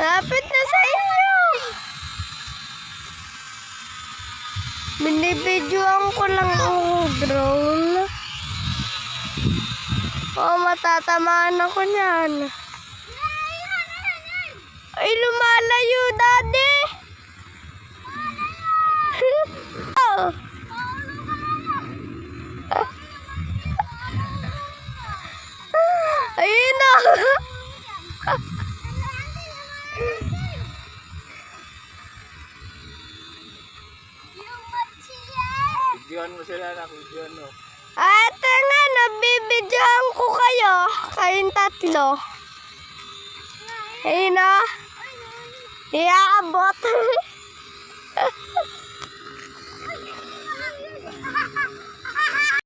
Lapit na sa inyo. Binibidyoan ko lang ang drone. Oh, matatamaan ako niyan. Ay, lumalayo, Daddy. Oh. Ayun na. Videoan mo sila na, videoan mo. Ate nga, nabibidyoan ko kayo. Kayong tatlo. Ayun na. Iaabot.